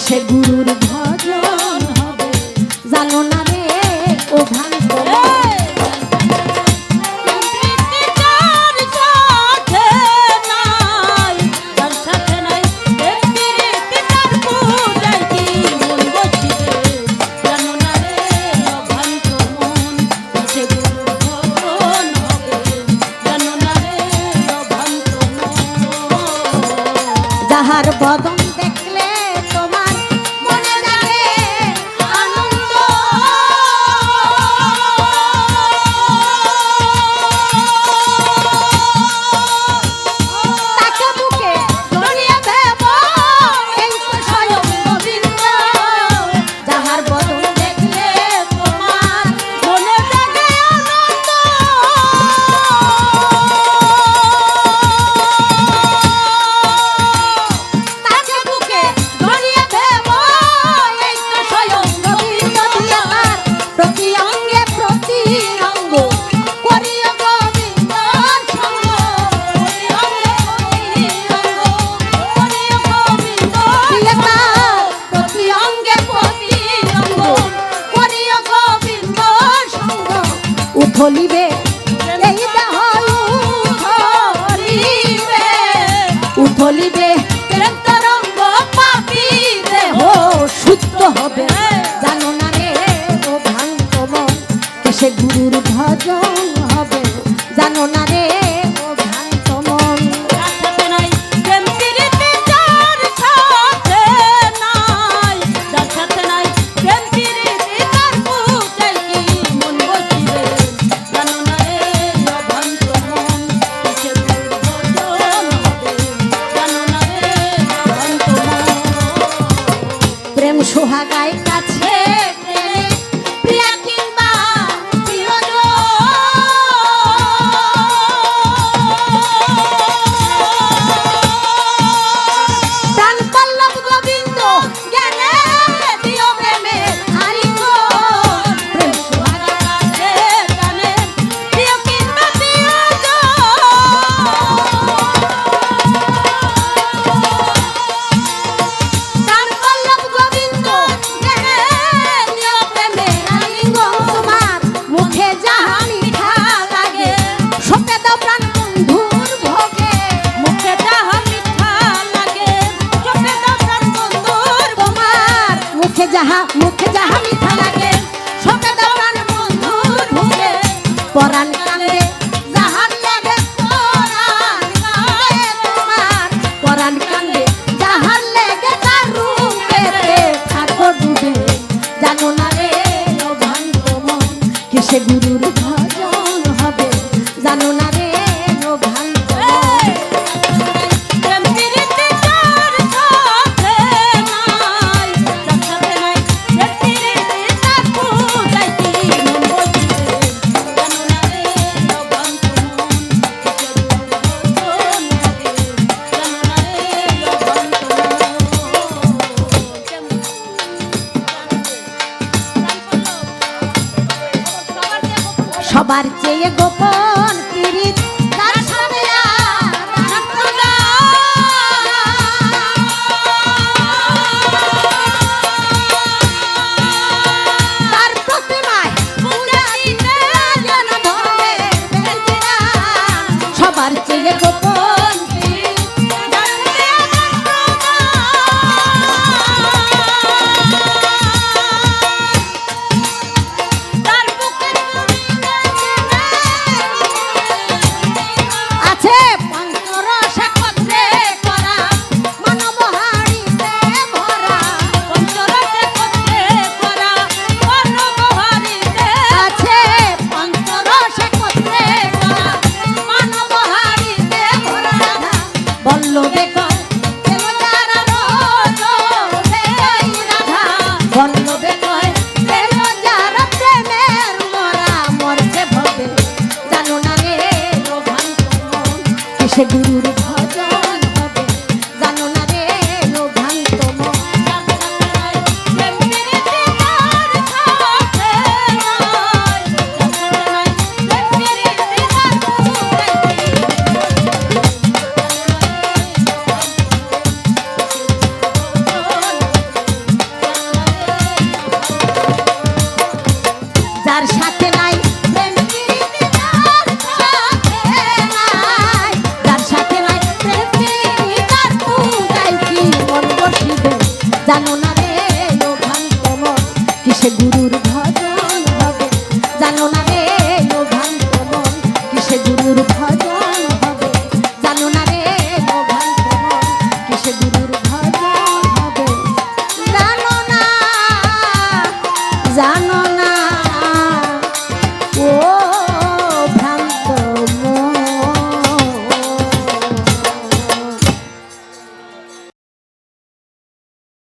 সে গুরুর ভজন হবে জানো না রে ও ভ্রান্ত যাহার বদন দেখলে তোমার মনে জাগে আনন্দ তাকে বুকে জড়িয়ে দেব এই তো স্বয়ং গোবিন্দ যাহার বদন দেখলে তোমার মনে জাগে আনন্দ উথলিবে এই দেহ উথলিবে তরঙ্গ পাপি দেহ শুদ্ধ হবে জানো না রে ও ভ্রান্ত মন সে গুরুর ভজন হবে জানো না রে ও ভ্রান্ত মন প্রেম সোহাগায় কাছে প্রিয়া কিংবা প্রিয়জন প্রাণ পল্লব গোবিন্দ জ্ঞানে দিও প্রেমে আলিঙ্গন প্রেম সোহাগায় কাছে প্রাণে প্রিয় কিংবা প্রিয়জন মুখে যাহা মিঠা লাগে সপে দাও প্রাণ বন্ধুর ভোগে পরাণ কান্দে যাহার লাগে পরাণ কান্দে তোমার পরাণ কান্দে যাহার লাগে তার রূপেতে থাকো ডুবে জানো না রে ও ভ্রান্ত মন কিসে গুরুর ভজন হবে জানো না রে ও ভ্রান্ত সবার চেয়ে গোপন পীড়িত তার সামনে তার প্রতিমায় পূজা দিতে যেন ধরে সবার চেয়ে গোপন জানো না রে ও ভাই তোমার কিসে গুরু